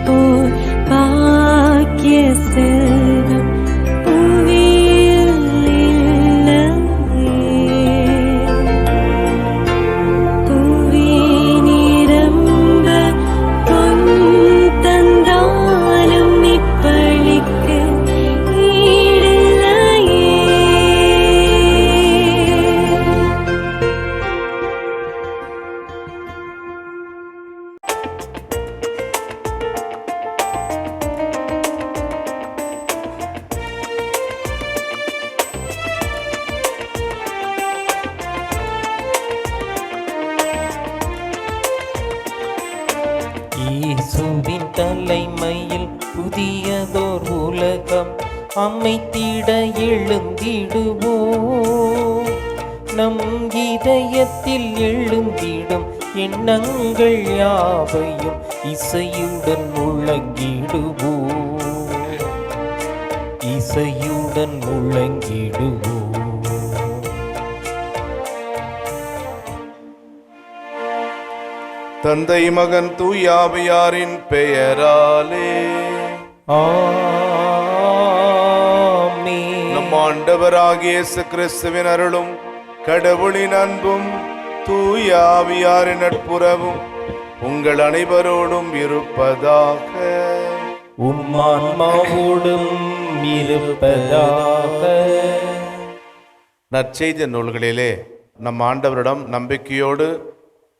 போல் பாக்கிய செல்வம் புவியில் இல்லையே. புவி நிரம்ப பொன் தந்தாலும் இப்பளிக்கு ஈடில்லையே. இயேசுவின் தலைமையில் புதியதோர் உலகம் அமைத்திட எழுந்திடுவோம். நம் இதயத்தில் எழுந்திடும் எண்ணங்கள் யாவையும் இசையுடன் முழங்கிடுவோம். இசையுடன் முழங்கிடுவோம். தந்தை மகன் தூயாவியாரின் பெயராலே ஆமென். நம் ஆண்டவராகிய இயேசு கிறிஸ்துவின் அருளும் கடவுளின் அன்பும் தூயாவியாரின் நட்புறவும் உங்கள் அனைவரோடும் இருப்பதாக. உம்மான்மாவோடும் இருப்பதாக. நற்செய்தி நூல்களிலே நம் ஆண்டவரிடம் நம்பிக்கையோடு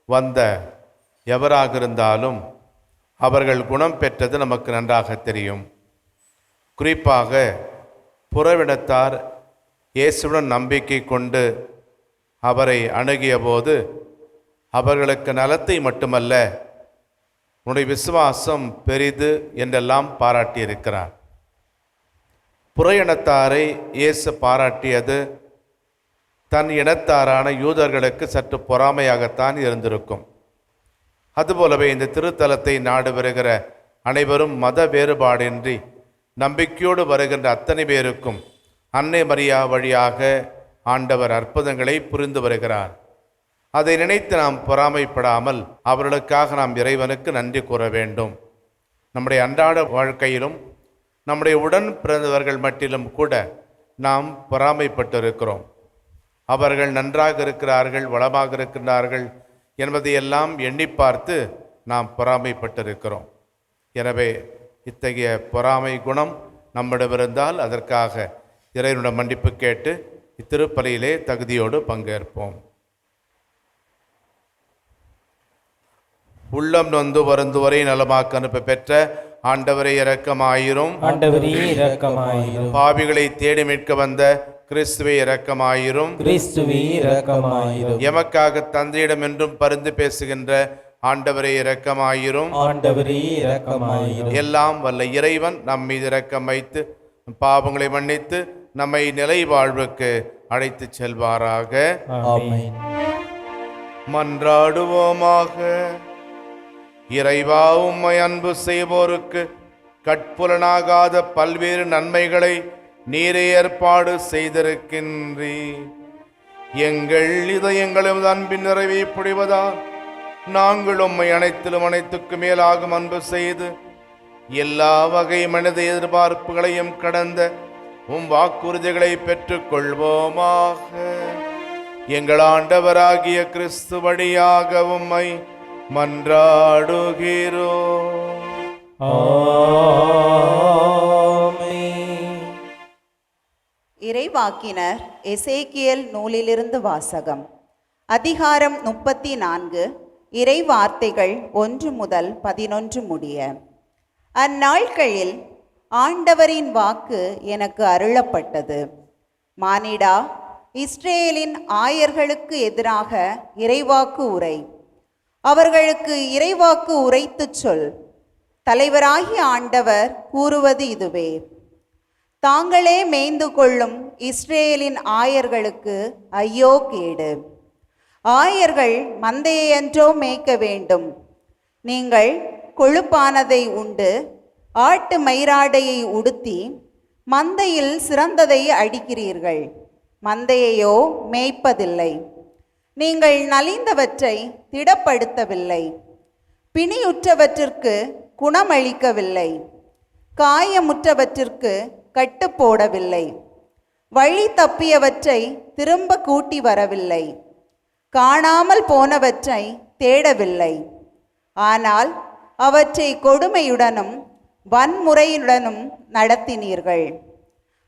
வந்த எவராக இருந்தாலும் அவர்கள் குணம் பெற்றது நமக்கு நன்றாக தெரியும். குறிப்பாக புறவினத்தார் இயேசுவுடன் நம்பிக்கை கொண்டு அவரை அணுகிய போது அவர்களுக்கு நலத்தை மட்டுமல்ல, உன்னுடைய விசுவாசம் பெரிது என்றெல்லாம் பாராட்டியிருக்கிறார். புற இனத்தாரை இயேசு பாராட்டியது தன் இனத்தாரான யூதர்களுக்கு சற்று பொறாமையாகத்தான் இருந்திருக்கும். அதுபோலவே இந்த திருத்தலத்தை நாடு வருகிற அனைவரும் மத வேறுபாடின்றி நம்பிக்கையோடு வருகின்ற அத்தனை பேருக்கும் அன்னை மரியா வழியாக ஆண்டவர் அற்புதங்களை புரிந்து வருகிறார். அதை நினைத்து நாம் பொறாமைப்படாமல் அவர்களுக்காக நாம் இறைவனுக்கு நன்றி கூற வேண்டும். நம்முடைய அன்றாட வாழ்க்கையிலும் நம்முடைய உடன் பிறந்தவர்கள் மட்டிலும் கூட நாம் பொறாமைப்பட்டிருக்கிறோம். அவர்கள் நன்றாக இருக்கிறார்கள், வளமாக இருக்கின்றார்கள் என்பதையெல்லாம் எண்ணி பார்த்து நாம் பொறாமைப்பட்டிருக்கிறோம். எனவே இத்தகைய பொறாமை குணம் நம்மிடமிருந்தால் அதற்காக இறைவனுடைய மன்னிப்பு கேட்டு இத்திருப்பலியிலே தகுதியோடு பங்கேற்போம். உள்ளம் நொந்து வருந்துவரை நலமாக்க அனுப்ப பெற்ற ஆண்டவரை இரக்கமாயிரும். ஆண்டவரே இரக்கமாயிரும். பாவிகளை தேடி மீட்க வந்த கிறிஸ்துவே இரக்கமாயிரும். கிறிஸ்துவே இரக்கமாயிரும். எமக்காக தந்தையிடம் என்றும் பரிந்து பேசுகின்ற ஆண்டவரே இரக்கமாயிரும். ஆண்டவரே இரக்கமாயிரும். எல்லாம் வல்ல இறைவன் நம் மீது இரக்கம் வைத்து பாவங்களை மன்னித்து நம்மை நிலை வாழ்வுக்கு அழைத்து செல்வாராக. ஆமென். மன்றாடுவோமாக. இறைவா, உம்மை அன்பு செய்வோருக்கு கட்புலனாகாத பல்வேறு நன்மைகளை நீரே ஏற்பாடு செய்திருக்கின்றீர். எங்கள் இதயங்களும் அன்பின் நிறைவை புரிவதால் நாங்கள் உம்மை அனைத்திலும் அனைத்துக்கு மேலாகும் அன்பு செய்து எல்லா வகை மனித எதிர்பார்ப்புகளையும் கடந்த உம் வாக்குறுதிகளை பெற்றுக் கொள்வோமாக. எங்கள் ஆண்டவராகிய கிறிஸ்து வழியாக உம்மை மன்றாடுகிறோம். இறைவாக்கினர் எசேக்கியேல் நூலிலிருந்து வாசகம். அதிகாரம் 34, இறை வார்த்தைகள் 1 முதல் 11 முடிய. அந்நாட்களில் ஆண்டவரின் வாக்கு எனக்கு அருளப்பட்டது. மானிடா, இஸ்ரேலின் ஆயர்களுக்கு எதிராக இறைவாக்கு உரை. அவர்களுக்கு இறைவாக்கு உரைத்துச் சொல். தலைவராகிய ஆண்டவர் கூறுவது இதுவே: தாங்களே மேய்ந்து கொள்ளும் இஸ்ரேலின் ஆயர்களுக்கு ஐயோ கேடு. ஆயர்கள் மந்தையன்றோ மேய்க்க வேண்டும். நீங்கள் கொழுப்பானதை உண்டு ஆட்டு மயிராடையை உடுத்தி மந்தையில் சிறந்ததை அடிக்கிறீர்கள், மந்தையையோ மேய்ப்பதில்லை. நீங்கள் நலிந்தவற்றை திடப்படுத்தவில்லை. பிணியுற்றவற்றிற்கு குணமளிக்கவில்லை, காயமுற்றவற்றிற்கு கட்டு போடவில்லை, வழி தப்பியவற்றை திரும்ப கூட்டி வரவில்லை, காணாமல் போனவற்றை தேடவில்லை. ஆனால் அவற்றை கொடுமையுடனும் வன்முறையுடனும் நடத்தினீர்கள்.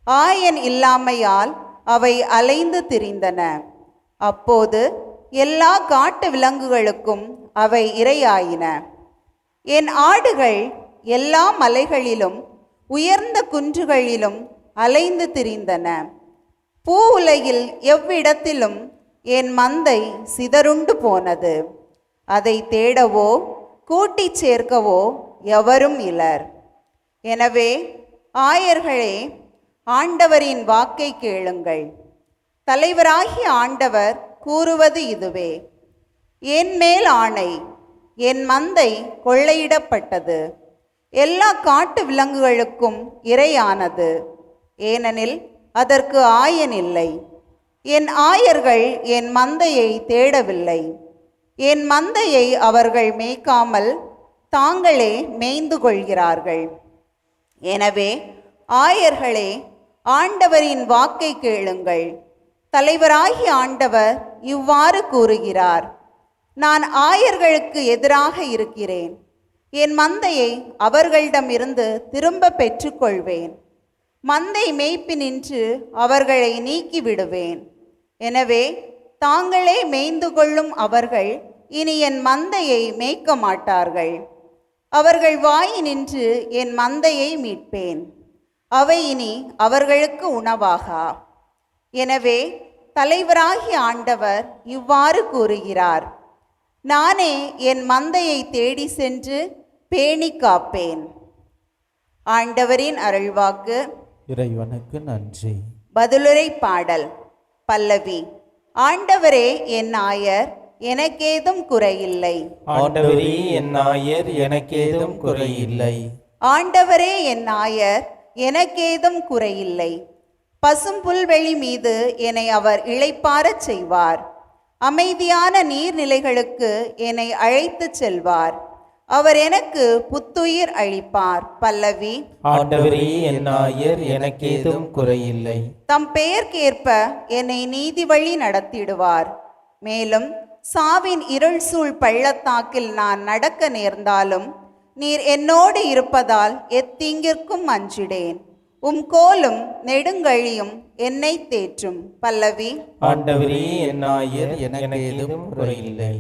ஆயன் இல்லாமையால் அவை அலைந்து திரிந்தன. அப்போது எல்லா காட்டு விலங்குகளுக்கும் அவை இரையாயின. என் ஆடுகள் எல்லா மலைகளிலும் உயர்ந்த குன்றுகளிலும் அலைந்து திரிந்தன. பூ உலகில் எவ்விடத்திலும் என் மந்தை சிதறுண்டு போனது. அதை தேடவோ கூட்டிச் சேர்க்கவோ எவரும் இலர். எனவே ஆயர்களே, ஆண்டவரின் வாக்கை கேளுங்கள். தலைவராகிய ஆண்டவர் கூறுவது இதுவே: என் மேல் ஆணை, என் மந்தை கொள்ளையிடப்பட்டது, எல்லா காட்டு விலங்குகளுக்கும் இரையானது. ஏனெனில் அதற்கு ஆயன் இல்லை. என் ஆயர்கள் என் மந்தையை தேடவில்லை. என் மந்தையை அவர்கள் மேய்க்காமல் தாங்களே மேய்ந்து கொள்கிறார்கள். எனவே ஆயர்களே, ஆண்டவரின் வாக்கை கேளுங்கள். தலைவராகிய ஆண்டவர் இவ்வாறு கூறுகிறார்: நான் ஆயர்களுக்கு எதிராக இருக்கிறேன். என் மந்தையை அவர்களிடமிருந்து திரும்ப பெற்றுக்கொள்வேன். மந்தை மேய்ப்பினின்று அவர்களை நீக்கி விடுவேன். எனவே தாங்களே மேய்ந்து கொள்ளும் அவர்கள் இனி என் மந்தையை மேய்க்க மாட்டார்கள். அவர்கள் வாயினின்று என் மந்தையை மீட்பேன். அவை இனி அவர்களுக்கு உணவாகா. எனவே தலைவராகிய ஆண்டவர் இவ்வாறு கூறுகிறார்: நானே என் மந்தையை தேடி சென்று பேணி காப்பேன். ஆண்டவரின் அருள்வாக்கு. இறைவனுக்கு நன்றி. பதிலுரை பாடல். பல்லவி. ஆண்டவரே என் ஆயர், எனக்கேதும் குறையில்லை. ஆண்டவரே என் நாயர், எனக்கேதும் குறையில்லை. ஆண்டவரே என் ஆயர், எனக்கேதும் குறையில்லை. பசும் புல்வெளி மீது என்னை அவர் இளைப்பாரச் செய்வார். அமைதியான நீர்நிலைகளுக்கு என்னை அழைத்துச் செல்வார். அவர் எனக்கு புத்துயிர் அளிப்பார். பல்லவி. ஆண்டவரே என் நாயர், எனக்கேதும் குறையில்லை. தம் பெயர்க்கேற்ப என்னை நீதி வழி நடத்திடுவார். மேலும் சாவின் இருள் சூழ் பள்ளத்தாக்கில் நான் நடக்க நேர்ந்தாலும் நீர் என்னோடு இருப்பதால் எத்தீங்கிற்கும் அஞ்சிடேன். உம் கோலும் நெடுங்கழியும் என்னை தேற்றும். பல்லவி. ஆண்டவரே என் நாயர், எனக்கேதும் குறையில்லை.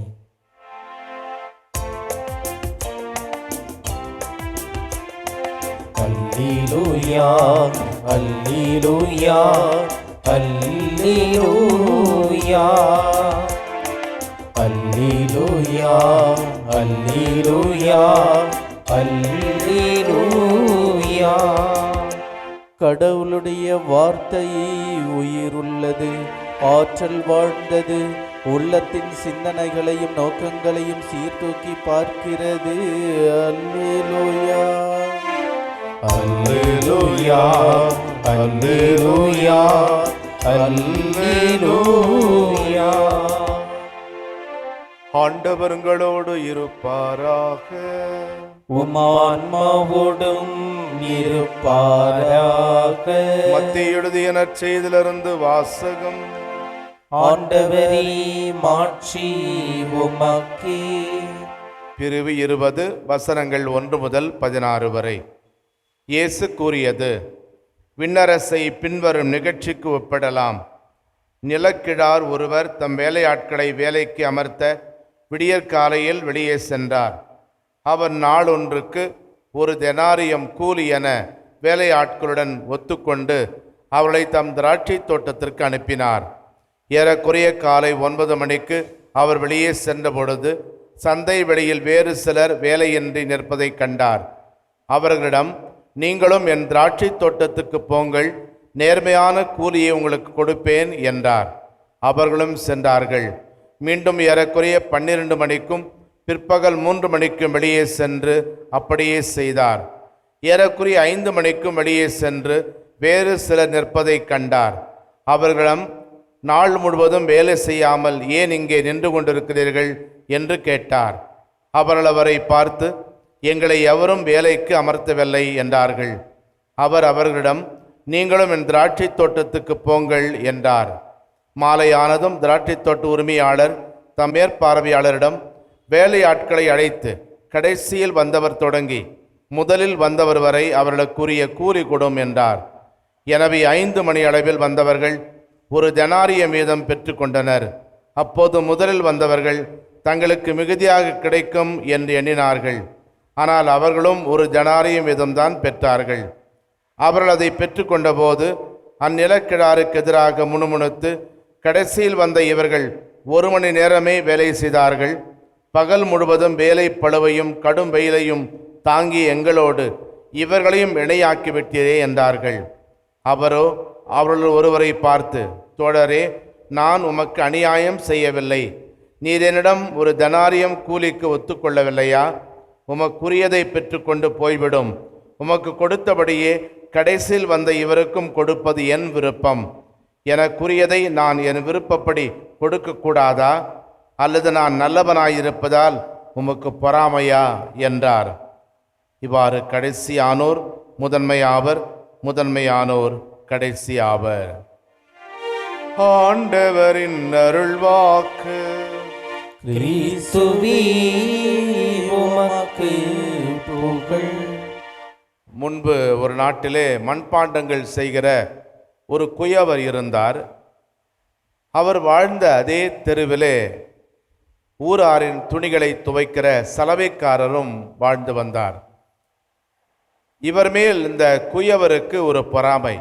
அல்லேலூயா, அல்லேலூயா, அல்லேலூயா, அல்லேலூயா, அல்லேலூயா, அல்லேலூயா. கடவுளுடைய வார்த்தை உயிருள்ளது, ஆற்றல் வாழ்ந்தது, உள்ளத்தின் சிந்தனைகளையும் நோக்கங்களையும் சீர்தூக்கி பார்க்கிறது. அல்லேலூயா, அல்லேலூயா, அல்லேலூயா, அல்லேலூயா. ஆண்டவர்களோடு இருப்பாராக. உம் ஆன்மாவோடும் இருப்பாராக. மத்திய எழுதிய நற்செய்தியிலிருந்து வாசகம். ஆண்டவரே மாட்சி உமக்கே. பிரிவு 20 வசனங்கள் 1 முதல் 16 வரை. இயேசு கூறியது: விண்ணரசை பின்வரும் நிகழ்ச்சிக்கு ஒப்பிடலாம். நிலக்கிழார் ஒருவர் தம் வேலையாட்களை வேலைக்கு அமர்த்த விடியற்காலையில் வெளியே சென்றார். அவர் நாள் ஒன்றுக்கு 1 தெனாரியம் கூலி என வேலையாட்களுடன் ஒத்துக்கொண்டு அவளை தம் திராட்சை தோட்டத்திற்கு அனுப்பினார். ஏறக்குறைய காலை 9 மணிக்கு அவர் வெளியே சென்றபொழுது சந்தை வெளியில் வேறு சிலர் வேலையின்றி நிற்பதை கண்டார். அவர்களிடம், நீங்களும் என் திராட்சை தோட்டத்துக்கு போங்கள், நேர்மையான கூலியை உங்களுக்கு கொடுப்பேன் என்றார். அவர்களும் சென்றார்கள். மீண்டும் ஏறக்குறைய 12 மணிக்கும் பிற்பகல் 3 மணிக்கும் வெளியே சென்று அப்படியே செய்தார். ஏறக்குறைய 5 மணிக்கும் வெளியே சென்று வேறு சிலர் நிற்பதை கண்டார். அவர்களிடம், நாள் முழுவதும் வேலை செய்யாமல் ஏன் இங்கே நின்று கொண்டிருக்கிறீர்கள் என்று கேட்டார். அவர்கள் அவரை பார்த்து, எங்களை எவரும் வேலைக்கு அமர்த்தவில்லை என்றார்கள். அவர் அவர்களிடம், நீங்களும் என் திராட்சைத் தோட்டத்துக்கு போங்கள் என்றார். மாலையானதும் திராட்சைத் தோட்ட உரிமையாளர் தம் மேற்பார்வையாளரிடம் வேலையாட்களை அழைத்து, கடைசியில் வந்தவர் தொடங்கி முதலில் வந்தவர் வரை அவர்களுக்குரிய கூலி கொடும் என்றார். எனவே 5 மணி அளவில் வந்தவர்கள் 1 தெனாரிய வீதம் பெற்றுக்கொண்டனர். அப்போது முதலில் வந்தவர்கள் தங்களுக்கு மிகுதியாக கிடைக்கும் என்று எண்ணினார்கள். ஆனால் அவர்களும் 1 தெனாரிய வீதம்தான் பெற்றார்கள். அவர்கள் அதை பெற்றுக்கொண்ட போது அந்நிலக்கிழாருக்கு எதிராக முணுமுணுத்து, கடைசியில் வந்த இவர்கள் 1 மணி நேரமே வேலை செய்தார்கள். பகல் முழுவதும் வேலை பளுவையும் கடும் வெயிலையும் தாங்கி எங்களோடு இவர்களையும் இணையாக்கிவிட்டீரே என்றார்கள். அவரோ அவர்கள் ஒருவரை பார்த்து, தோழரே, நான் உமக்கு அநியாயம் செய்யவில்லை. நீர் என்னிடம் 1 தெனாரியம் கூலிக்கு ஒத்துக்கொள்ளவில்லையா? உமக்குரியதை பெற்றுக்கொண்டு போய்விடும். உமக்கு கொடுத்தபடியே கடைசியில் வந்த இவருக்கும் கொடுப்பது என் விருப்பம். எனக்குரியதை நான் என் விருப்பப்படி கொடுக்கக்கூடாதா? அல்லது நான் நல்லவனாயிருப்பதால் உமக்கு பொறாமையா என்றார். இவ்வாறு கடைசியானோர் முதன்மையாவர், முதன்மையானோர் கடைசியாவர். ஆண்டவரின் அருள்வாக்கு. கிறிஸ்துவே உமக்கு புகழ். முன்பு ஒரு நாட்டிலே மண்பாண்டங்கள் செய்கிற ஒரு குயவர் இருந்தார். அவர் வாழ்ந்த அதே தெருவிலே ஊராரின் துணிகளை துவைக்கிற சலவைக்காரரும் வாழ்ந்து வந்தார். இவர் மேல் இந்த குயவருக்கு ஒரு பொறாமை.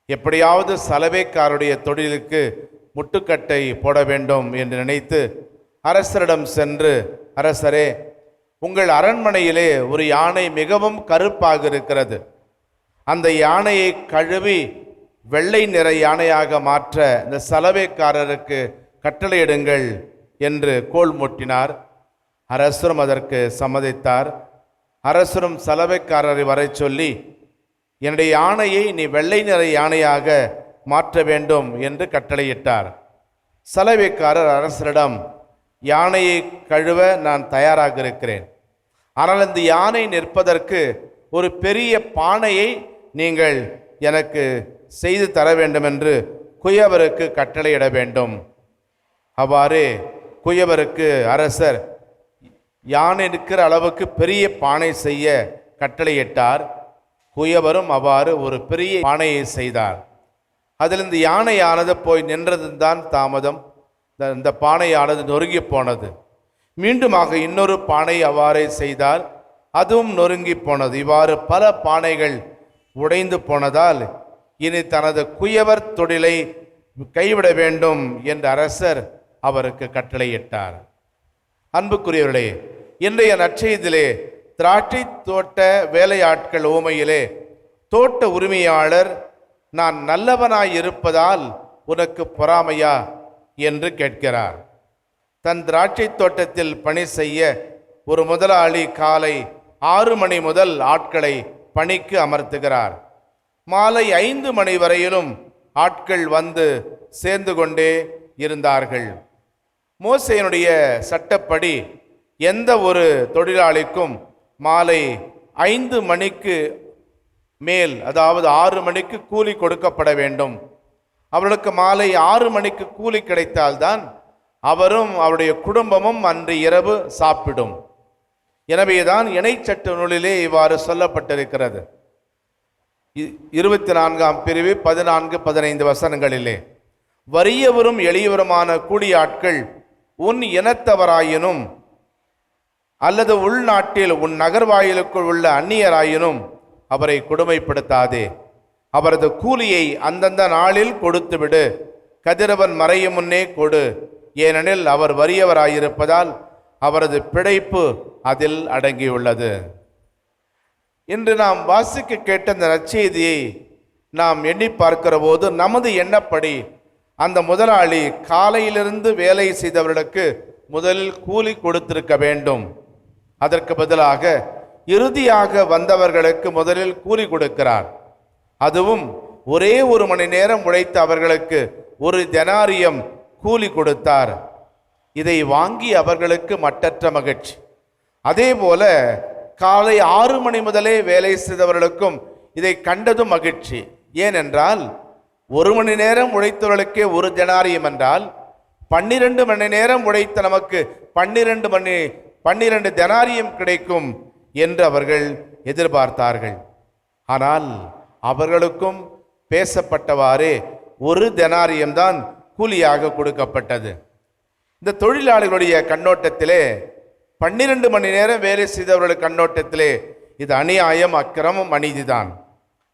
எப்படியாவது சலவைக்காரருடைய தொழிலுக்கு முட்டுக்கட்டை போட வேண்டும் என்று நினைத்து அரசரிடம் சென்று, அரசரே, உங்கள் அரண்மனையிலே ஒரு யானை மிகவும் கருப்பாக இருக்கிறது. அந்த யானையை கழுவி வெள்ளை நிற யானையாக மாற்ற இந்த சலவைக்காரருக்கு கட்டளையிடுங்கள் என்று கோல் மூட்டினார். அரசரும் அதற்கு சம்மதித்தார். அரசரும் சலவைக்காரரை வரை சொல்லி, என்னுடைய யானையை நீ வெள்ளை நிற யானையாக மாற்ற வேண்டும் என்று கட்டளையிட்டார். சலவைக்காரர் அரசரிடம், யானையை கழுவ நான் தயாராக இருக்கிறேன். ஆனால் இந்த யானை நிற்பதற்கு ஒரு பெரிய பானையை நீங்கள் எனக்கு செய்து தர வேண்டும் என்று குயவருக்கு கட்டளையிட வேண்டும். அவ்வாறு குயவருக்கு அரசர் யானை நிற்கிற அளவுக்கு பெரிய பானை செய்ய கட்டளையிட்டார். குயவரும் அவ்வாறு ஒரு பெரிய பானையை செய்தார். அதில் இந்த யானையானது போய் நின்றதுதான் தாமதம். இந்த பானையானது நொறுங்கி போனது. மீண்டுமாக இன்னொரு பானை அவ்வாறே செய்தால் அதுவும் நொறுங்கி போனது. இவ்வாறு பல பானைகள் உடைந்து போனதால் இனி தனது குயவர் தொழிலை கைவிட வேண்டும் என்ற அரசர் அவருக்கு கட்டளையிட்டார். அன்புக்குரியவர்களே, இன்றைய நற்செய்தியிலே திராட்சை தோட்ட வேலையாட்கள் ஊமையிலே தோட்ட உரிமையாளர், நான் நல்லவனாய் இருப்பதால் உனக்கு பொறாமையா என்று கேட்கிறார். தன் திராட்சை தோட்டத்தில் பணி செய்ய ஒரு முதலாளி காலை 6 மணி முதல் ஆட்களை பணிக்கு அமர்த்துகிறார். மாலை 5 மணி வரையிலும் ஆட்கள் வந்து சேர்ந்து கொண்டே இருந்தார்கள். மோசேயினுடைய சட்டப்படி எந்த ஒரு தொழிலாளிக்கும் மாலை 5 மணிக்கு மேல், அதாவது 6 மணிக்கு கூலி கொடுக்கப்பட வேண்டும். அவர்களுக்கு மாலை 6 மணிக்கு கூலி கிடைத்தால்தான் அவரும் அவருடைய குடும்பமும் அன்று இரவு சாப்பிடும். எனவேதான் இணைச்சட்ட நூலிலே இவ்வாறு சொல்லப்பட்டிருக்கிறது. 24ஆம் பிரிவு 14-15 வசனங்களிலே, வறியவரும் எளியவருமான கூலியாட்கள் உன் இனத்தவராயினும் அல்லது உள்நாட்டில் உன் நகர்வாயிலுக்குள் உள்ள அந்நியராயினும் அவரை கொடுமைப்படுத்தாதே. அவரது கூலியை அந்தந்த நாளில் கொடுத்துவிடு. கதிரவன் மறையும் முன்னே கொடு. ஏனெனில் அவர் வறியவராயிருப்பதால் அவரது பிழைப்பு அதில் அடங்கியுள்ளது. இன்று நாம் வாசிக்க கேட்ட இந்த நற்செய்தியை நாம் எண்ணி பார்க்கிற போது நமது எண்ணப்படி அந்த முதலாளி காலையிலிருந்து வேலை செய்தவர்களுக்கு முதலில் கூலி கொடுத்திருக்க வேண்டும். அதற்கு பதிலாக இறுதியாக வந்தவர்களுக்கு முதலில் கூலி கொடுக்கிறார். அதுவும் ஒரே 1 மணி நேரம் உழைத்த அவர்களுக்கு 1 தெனாரியம் கூலி கொடுத்தார். இதை வாங்கி அவர்களுக்கு மட்டற்ற மகிழ்ச்சி. அதே போல காலை 6 மணி முதலே வேலை செய்தவர்களுக்கும் இதை கண்டதும் மகிழ்ச்சி. ஏனென்றால் 1 மணி நேரம் உழைத்தவர்களுக்கே 1 தெனாரியம் என்றால் 12 மணி நேரம் உழைத்த நமக்கு 12 தெனாரியம் கிடைக்கும் என்று அவர்கள் எதிர்பார்த்தார்கள். ஆனால் அவர்களுக்கும் பேசப்பட்டவாறே 1 தெனாரியம் தான் கூலியாக கொடுக்கப்பட்டது. இந்த தொழிலாளர்களுடைய கண்ணோட்டத்திலே 12 மணி நேரம் வேலை செய்தவர்களுடைய கண்ணோட்டத்திலே இது அநியாயம், அக்கிரமம், அநீதிதான்.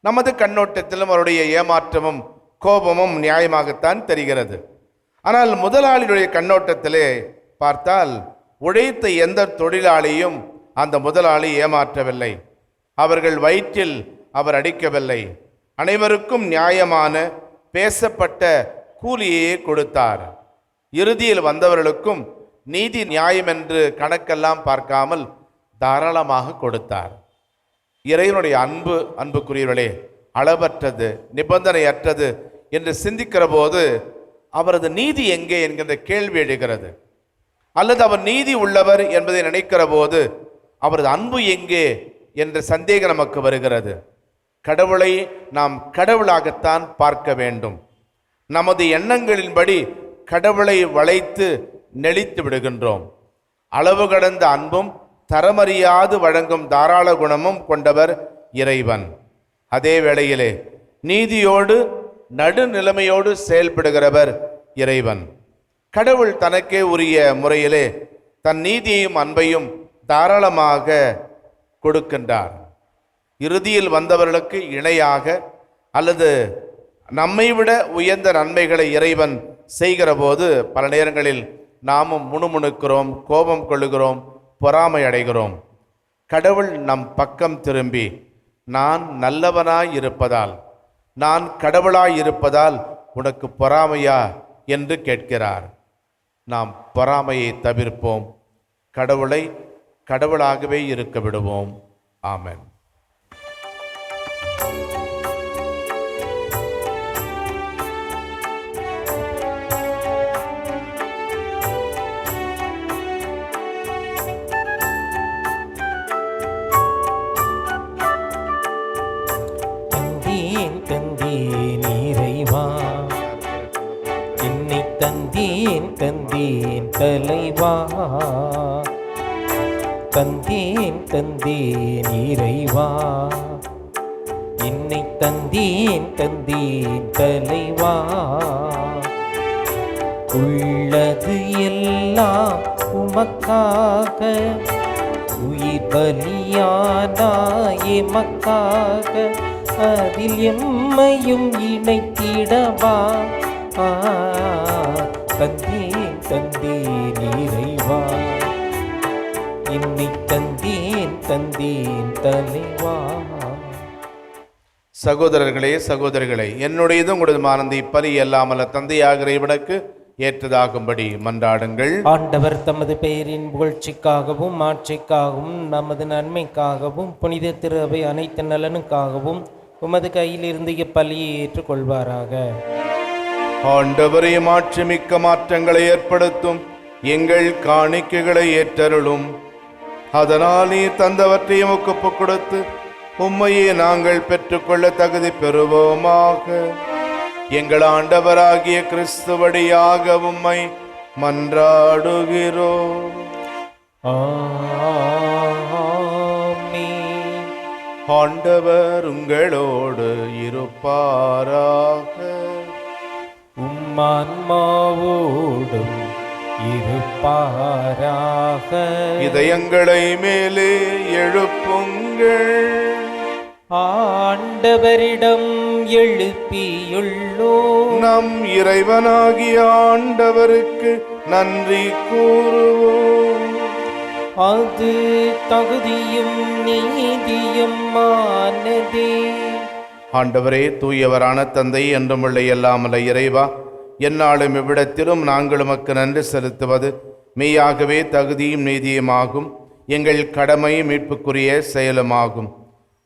நமது கண்ணோட்டத்திலும் அவருடைய ஏமாற்றமும் கோபமும் நியாயமாகத்தான் தெரிகிறது. ஆனால் முதலாளியுடைய கண்ணோட்டத்திலே பார்த்தால் உழைத்த எந்த தொழிலாளியும் அந்த முதலாளி ஏமாற்றவில்லை. அவர்கள் வயிற்றில் அவர் அடிக்கவில்லை. அனைவருக்கும் நியாயமான பேசப்பட்ட கூலியையே கொடுத்தார். இறுதியில் வந்தவர்களுக்கும் நீதி நியாயம் என்று கணக்கெல்லாம் பார்க்காமல் தாராளமாக கொடுத்தார். இறைவனுடைய அன்புக்குரியவர்களே, அளவற்றது, நிபந்தனையற்றது என்று சிந்திக்கிற போது அவரது நீதி எங்கே என்கின்ற கேள்வி எழுகிறது. அல்லது அவர் நீதி உள்ளவர் என்பதை நினைக்கிற போது அவரது அன்பு எங்கே என்ற சந்தேகம் நமக்கு வருகிறது. கடவுளை நாம் கடவுளாகத்தான் பார்க்க வேண்டும். நமது எண்ணங்களின்படி கடவுளை வளைத்து நெளித்து விடுகின்றோம். அளவு கடந்த அன்பும் தரமறியாது வழங்கும் தாராள குணமும் கொண்டவர் இறைவன். அதே வேளையிலே நீதியோடு நடுநிலைமையோடு செயல்படுகிறவர் இறைவன். கடவுள் தனக்கே உரிய முறையிலே தன் நீதியையும் அன்பையும் தாராளமாக கொடுக்கின்றார். இறுதியில் வந்தவர்களுக்கு இணையாக அல்லது நம்மை விட உயர்ந்த நன்மைகளை இறைவன் செய்கிற போது பல நேரங்களில் நாமும் முணுமுணுக்கிறோம், கோபம் கொள்ளுகிறோம், பொறாமை அடைகிறோம். கடவுள் நம் பக்கம் திரும்பி நான் நல்லவனாய் இருப்பதால், நான் கடவுளாய் இருப்பதால் உனக்கு பொறாமையா என்று கேட்கிறார். நாம் பொறாமையை தவிர்ப்போம், கடவுளை கடவுளாகவே இருக்க விடுவோம். ஆமென். தந்தேன் இறைவா, என்னை தந்தேன் தலைவா. தந்தேன் இறைவா, என்னை தந்தேன் தலைவா. உள்ளது எல்லாம் உமக்காக, உயிர் பலியானாய் எமக்காக, அதில் எம்மையும் இணைத்திடவா. தந்தேன் இறைவா, என்னை தந்தேன் தலைவா. சகோதரர்களே, சகோதரிகளே, என்னுடையதும் உங்களது மானந்தை பலி அல்லாமல்ல தந்தையாகிற இவனுக்கு ஏற்றதாகும்படி மன்றாடுங்கள். ஆண்டவர் தமது பெயரின் புகழ்ச்சிக்காகவும் ஆட்சிக்காகவும் நமது நன்மைக்காகவும் புனித திரு அவை அனைத்து நலனுக்காகவும் உமது கையிலிருந்து இப்பலியை ஏற்றுக்கொள்வாராக. ஆண்டவரே, மாட்சிமிக்க மாற்றங்களை ஏற்படுத்தும் எங்கள் காணிக்கைகளை ஏற்றருளும். அதனால் நீர் தந்தவற்றை எமக்கு ஒப்புக் கொடுத்து உம்மையே நாங்கள் பெற்றுக்கொள்ள தகுதி பெறுவோமாக. எங்கள் ஆண்டவராகிய கிறிஸ்து வழியாக உம்மை மன்றாடுகிறோம். ஆமென். ஆண்டவர் உங்களோடு இருப்பாராக. உம்மான்மாவோடும் இருப்பாராக. இதயங்களை மேலே எழுப்புங்கள். ஆண்டவரிடம் எழுப்பியுள்ளோம். நம் இறைவனாகிய ஆண்டவருக்கு நன்றி கூறுவோம். அது தகுதியும் நீதியும் ஆனதே. ஆண்டவரே, தூயவரான தந்தை, என்றுமுள்ள எல்லாமல்ல இறைவா, எந்நாளும் இவ்விடத்திலும் நாங்கள் உமக்கு நன்றி செலுத்துவது மெய்யாகவே தகுதியும் நீதியுமாகும். எங்கள் கடமை மீட்புக்குரிய செயலுமாகும்.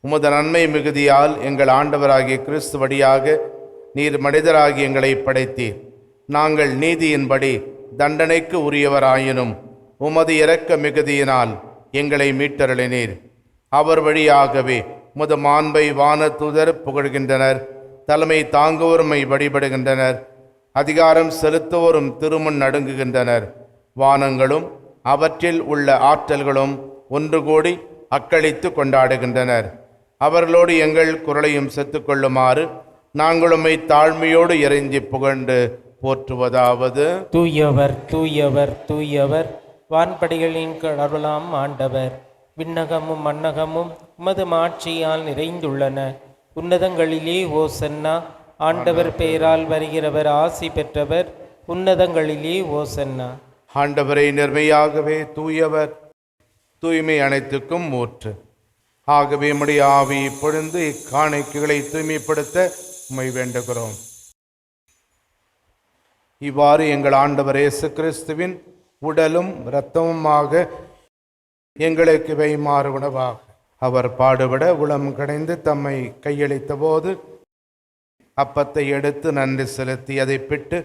உமது நன்மை மிகுதியால் எங்கள் ஆண்டவராகிய கிறிஸ்து வழியாக நீர் மனிதராகி எங்களை படைத்தீர். நாங்கள் நீதியின்படி தண்டனைக்கு உரியவராயினும் உமது இரக்க மிகுதியினால் எங்களை மீட்டருளினீர். அவர் வழியாகவே உமது மாண்பை வானதூதர் புகழ்கின்றனர். தலைமை தாங்குவோருமை வழிபடுகின்றனர். அதிகாரம் செலுத்துவோரும் திருமுன் நடுங்குகின்றனர். வானங்களும் அவற்றில் உள்ள ஆற்றல்களும் ஒன்று கூடி அக்களித்து கொண்டாடுகின்றனர். அவர்களோடு எங்கள் குரலையும் செத்துக்கொள்ளுமாறு நாங்களுமை தாழ்மையோடு இறைஞ்சி புகழ்ந்து போற்றுவதாவது: தூயவர் தூயவர் தூயவர், வான்படிகளின் கடவுளாம் ஆண்டவர். விண்ணகமும் மண்ணகமும் உமது மாட்சியால் நிறைந்துள்ளன. உன்னதங்களிலே ஓசன்னா. ஆண்டவர் பெயரால் வருகிறவர் ஆசி பெற்றவர். உன்னதங்களிலே ஓசன்னா. ஆண்டவரை நிர்மையாகவே தூயவர், தூய்மை அனைத்துக்கும் ஊற்று. ஆகவே உம்முடைய ஆவி பொழிந்து இக்காணிக்கைகளை தூய்மைப்படுத்த உம்மை வேண்டுகிறோம். இவ்வாறு எங்கள் ஆண்டவர் இயேசு கிறிஸ்துவின் உடலும் இரத்தமுமாக எங்களுக்கு வைமாறு உணவாக அவர் பாடுபட உளம் கடைந்து தம்மை கையளித்த போது அப்பத்தை எடுத்து நன்றி செலுத்தி அதை பிட்டு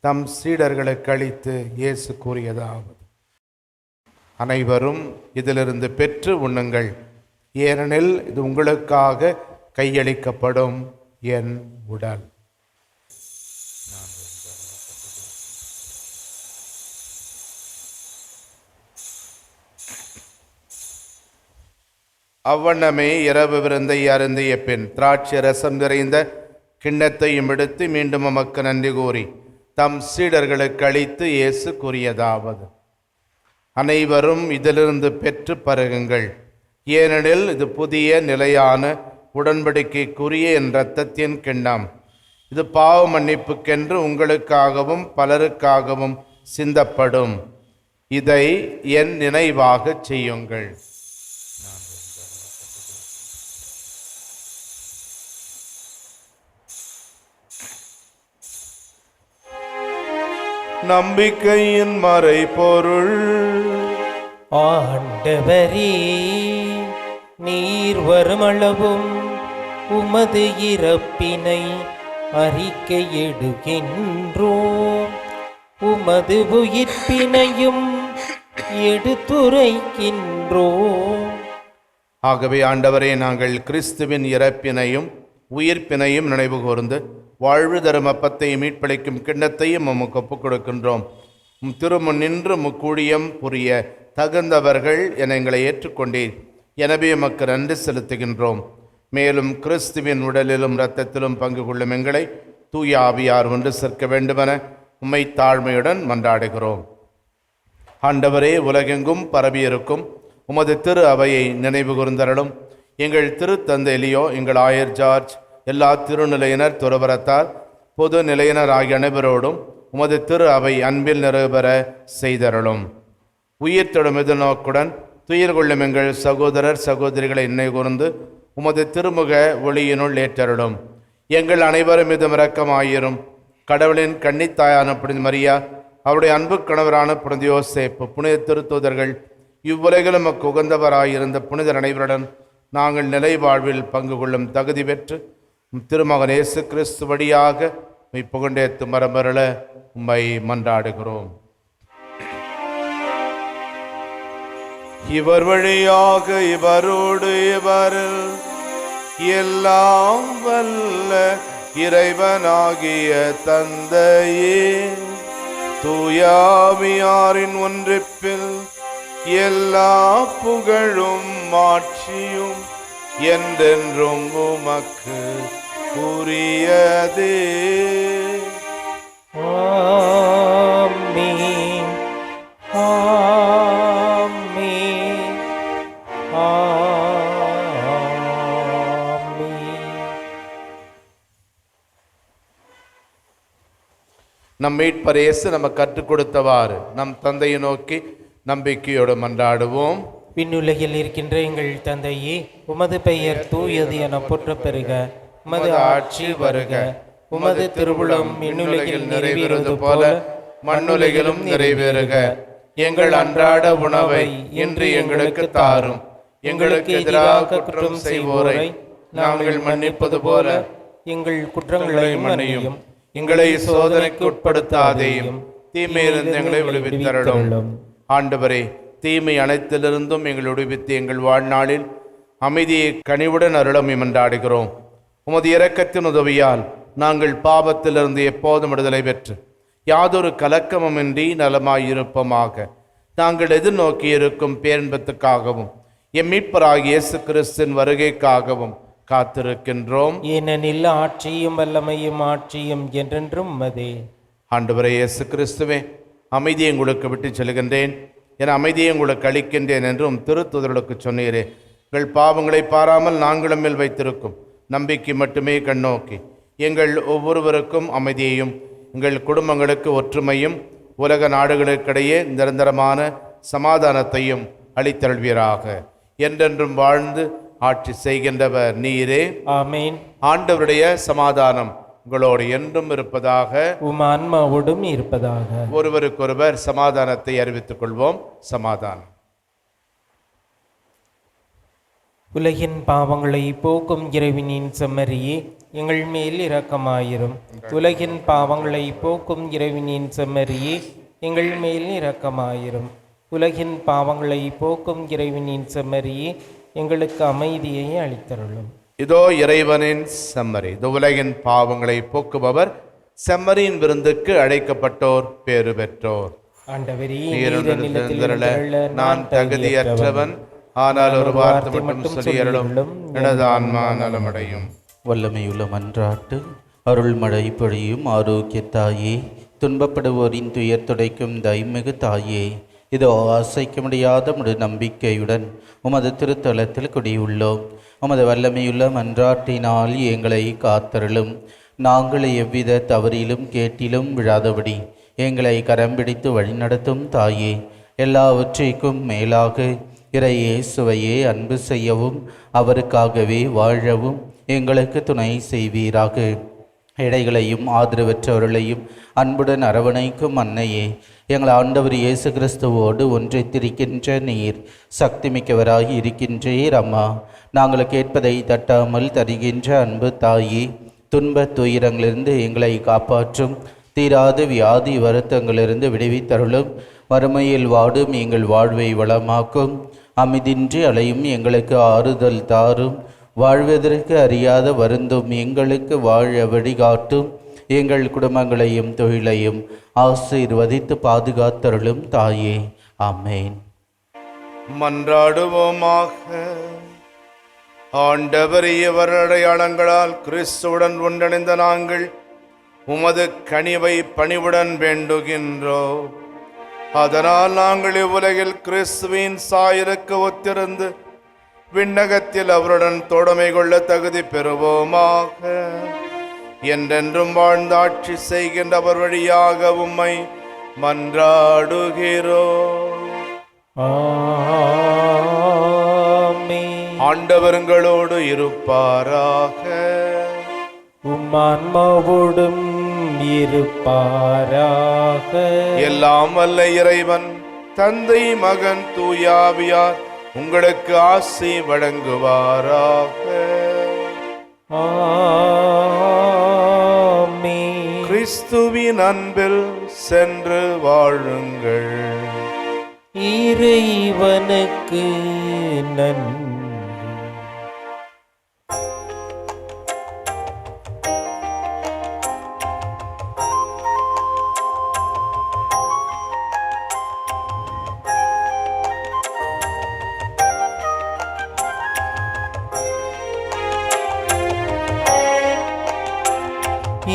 தம் சீடர்களுக்கு அளித்து இயேசு கூறியதாவது: அனைவரும் இதிலிருந்து பெற்று உண்ணுங்கள், ஏனெனில் இது உங்களுக்காக கையளிக்கப்படும் என் உடல். அவ்வண்ணமே இரவு விருந்தை அருந்திய பின் திராட்சை ரசம் நிறைந்த கிண்ணத்தையும் எடுத்து மீண்டும் உமக்கு நன்றி கூறி தம் சீடர்களுக்கு அளித்து இயேசு கூறியதாவது: அனைவரும் இதிலிருந்து பெற்று பருகுங்கள், ஏனெனில் இது புதிய நிலையான உடன்படிக்கைக்குரிய என் இரத்தத்தின் கிண்ணம். இது பாவ மன்னிப்புக்கென்று உங்களுக்காகவும் பலருக்காகவும் சிந்தப்படும். இதை என் நினைவாக செய்யுங்கள். நம்பிக்கையின் மறைபொருள். ஆண்டவரே, நீர் வருமளவும் உமது இறப்பினை அறிக்கையிடுகின்றோம், உமது உயிர்ப்பினையும் எடுத்துரைக்கின்றோம். ஆகவே ஆண்டவரே, நாங்கள் கிறிஸ்துவின் இறப்பினையும் உயிர்ப்பினையும் நினைவு கூர்ந்து வாழ்வு தரும் அப்பத்தை மீட்பளிக்கும் கிண்ணத்தையும் உமக்கு ஒப்புக் கொடுக்கின்றோம். திருமுன் நின்று முக்கூழியம் புரிய தகுந்தவர்கள் என எங்களை ஏற்றுக்கொண்டீர். எனவே உமக்கு நன்றி செலுத்துகின்றோம். மேலும் கிறிஸ்துவின் உடலிலும் இரத்தத்திலும் பங்கு கொள்ளும் எங்களை தூய ஆவியார் ஒன்று சேர்க்க வேண்டுமென உம்மை தாழ்மையுடன் மன்றாடுகிறோம். ஆண்டவரே, உலகெங்கும் பரவியிருக்கும் உமது திரு அவையை நினைவு கூர்ந்தருளும். எங்கள் திருத்தந்தை எலியோ, எங்கள் ஆயர் ஜார்ஜ், எல்லா திருநிலையினர் துறவரத்தார், பொது நிலையினர் ஆகிய அனைவரோடும் உமது திரு அவை அன்பில் நிறைவேற செய்தருளும். உயிர் தொடும் எதிர்நோக்குடன் துயிர் கொள்ளும் எங்கள் சகோதரர் சகோதரிகளை நினைவு கூர்ந்து உமது திருமுக ஒளியினுள் ஏற்றருளும். எங்கள் அனைவரும் மீதும் இரக்கமாயிரும். கடவுளின் கன்னித்தாயான புனித மரியா, அவருடைய அன்பு கணவரான புனித யோசேப்பு, புனித திருத்தூதர்கள், இவ்வுலகிலும் நமக்கு உகந்தவராயிருந்த புனிதர் அனைவருடன் நாங்கள் நிலை வாழ்வில் பங்கு கொள்ளும் தகுதி பெற்று திருமகன் இயேசு கிறிஸ்து வழியாக உம்மை புகழ்ந்தேத்து மரமருள உம்மை மன்றாடுகிறோம். இவர் வழியாக இவரோடு இவரில் எல்லாம் வல்ல இறைவனாகிய தந்தையே, தூயாவியாரின் ஒன்றிப்பில் எல்லா புகழும் மாட்சியும் என்றென்றும் உமக்கு உரியதே. ஆமென், ஆமென், ஆமென். நம் மீட்பர் இயேசு நமக்கு கற்றுக் கொடுத்தவாறு நம் தந்தையை நோக்கி நம்பிக்கையோடு மன்றாடுவோம். விண்ணுலகில் இருக்கின்ற எங்கள் தந்தையே, உமது பெயர் தூயது என போற்றப் பெறுக. உமது ஆட்சி வருக. உமது திருவுளம் விண்ணுலகில் நிறைவேறுவது போல மண்ணுலகிலும் நிறைவேறுக. எங்கள் அன்றாட உணவை இன்று எங்களுக்கு தாரும். எங்களுக்கு எதிராக குற்றம் செய்வோரை நாங்கள் மன்னிப்பது போல எங்கள் குற்றங்களை மன்னியும். எங்களை சோதனைக்கு உட்படுத்தாதேயும், தீமையிலிருந்து எங்களை விடுவித்தருளும். ஆண்டவரே, தீமை அனைத்திலிருந்தும் எங்கள் விடுவித்து எங்கள் வாழ்நாளில் அமைதியை கனிவுடன் அருளும் மன்றாடுகிறோம். உமது இரக்கத்தின் உதவியால் நாங்கள் பாவத்திலிருந்து எப்போதும் விடுதலை பெற்று யாதொரு கலக்கமுமின்றி நலமாயிருப்போமாக. நாங்கள் எதிர்நோக்கி இருக்கும் பேரின்பத்துக்காகவும் எம் மீட்பராகிய இயேசு கிறிஸ்துவின் வருகைக்காகவும் காத்திருக்கின்றோம். ஏனெனில் ஆட்சியும் வல்லமையும் ஆட்சியும் என்றென்றும் உமதே. ஆண்டவரே இயேசு கிறிஸ்துவே, அமைதியை உங்களுக்கு விட்டு செல்கின்றேன், என அமைதியை உங்களுக்கு அளிக்கின்றேன் என்றும் திருத்துதர்களுக்கு சொன்னீரே. எங்கள் பாவங்களை பாராமல் நாங்களும் மேல் வைத்திருக்கும் நம்பிக்கை மட்டுமே கண்ணோக்கி எங்கள் ஒவ்வொருவருக்கும் அமைதியையும் எங்கள் குடும்பங்களுக்கு ஒற்றுமையும் உலக நாடுகளுக்கிடையே நிரந்தரமான சமாதானத்தையும் அளித்தருள்வீராக. என்றென்றும் வாழ்ந்து ஆட்சி செய்கின்றவர் நீரே. ஆமேன். ஆண்டவருடைய சமாதானம் உங்களோடு என்றும் இருப்பதாக, உம் ஆன்மாவோடும் இருப்பதாக. ஒருவருக்கொருவர் சமாதானத்தை அறிவித்துக் கொள்வோம். சமாதானம். உலகின் பாவங்களை போக்கும் இறைவனின் செம்மறியே, எங்கள் மேல் இரக்கமாயிரும். உலகின் பாவங்களை போக்கும் இறைவனின் செம்மறியே, எங்கள் மேல் இரக்கமாயிரும். உலகின் பாவங்களை போக்கும் இறைவனின் செம்மறியே, எங்களுக்கு அமைதியை அளித்தருளும். இதோ இறைவனின் செம்மறி, இது உலகின் பாவங்களை போக்குபவர். செம்மறியின் விருந்துக்கு அழைக்கப்பட்டோர் பேறு பெற்றோர். ஆண்டவரே, நான் தகுதியற்றவன், ஆனால் ஒரு வார்த்தை மட்டும் சொல்லியருளும், எனது ஆன்மா நலமடையும். வல்லமையுள்ள மன்றாட்டு அருள்மழை பொழியும் ஆரோக்கிய தாயே, துன்பப்படுவோரின் துயர் துடைக்கும் தைமிகு தாயே, இதோ அசைக்க முடியாத முழு நம்பிக்கையுடன் உமது திருத்தலத்தில் குடியுள்ளோம். உமது வல்லமையுள்ள மன்றாட்டினால் எங்களை காத்தருளும். நாங்கள் எவ்வித தவறிலும் கேட்டிலும் விழாதபடி எங்களை கரம் பிடித்து வழிநடத்தும் தாயே, எல்லாவற்றிற்கும் மேலாக இறை இயேசுவையே அன்பு செய்யவும் அவருக்காகவே வாழவும் எங்களுக்கு துணை செய்வீராக. இடைகளையும் ஆதரவற்றவர்களையும் அன்புடன் அரவணைக்கும் அன்னையே, எங்கள் ஆண்டவர் இயேசு கிறிஸ்துவோடு ஒன்றித்திருக்கின்ற நீர் சக்தி மிக்கவராகி இருக்கின்றீர். அம்மா, நாங்கள் கேட்பதை தட்டாமல் தருகின்ற அன்பு தாயே, துன்ப துயரங்களிலிருந்து எங்களை காப்பாற்றும். தீராத வியாதி வருத்தங்களிலிருந்து விடுவித்தருளும். வறுமையில் வாடும் எங்கள் வாழ்வை வளமாக்கும். அமைதின்றி அலையும் எங்களுக்கு ஆறுதல் தாரும். வாழ்வதற்கு அறியாத வருந்தும் எங்களுக்கு வாழ வழிகாட்டும். எங்கள் குடும்பங்களையும் தொழிலையும் ஆசீர்வதித்து பாதுகாத்தருளும் தாயே. ஆமேன். மன்றாடுவோமாக. ஆண்டவர் இவர் அடையாளங்களால் கிறிஸ்துவுடன் ஒன்றிணைந்த நாங்கள் உமது கனிவை பணிவுடன் வேண்டுகின்றோம். அதனால் நாங்கள் இவ்வுலகில் கிறிஸ்துவின் சாயலுக்கு ஒத்திருந்து விண்ணகத்தில் அவருடன் தோழமை கொள்ள தகுதி பெறுவோமாக. என்றென்றும் வாழ்ந்து ஆட்சி செய்கின்ற அவர் வழியாக உம்மை மன்றாடுகிறோம். ஆமென். ஆண்டவர்களோடு இருப்பாராக. உம் ஆன்மாவோடும் இருப்பாராக. எல்லாம் வல்ல இறைவன் தந்தை, மகன், தூயாவியார் உங்களுக்கு ஆசி வழங்குவாராக. ஆமென். கிறிஸ்துவின் அன்பில் சென்று வாழுங்கள். இறைவனுக்கு நன்றி.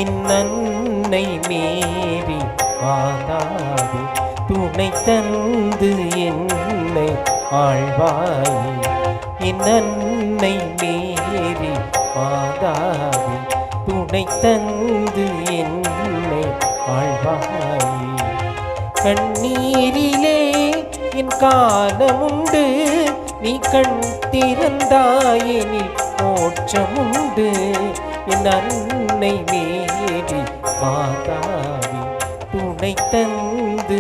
இன்னன்னை மீறி வாதாது துணை தந்து என்னை ஆழ்வாயே. இன்னன்னை மீறி வாதாது துணை தந்து என்னை ஆழ்வாயே. கண்ணீரிலே என் காலமுண்டு, நீ கண் திறந்தாயெனில் மோட்சமுண்டு. என் அன்னை மீறி மாதாவி துணை தந்து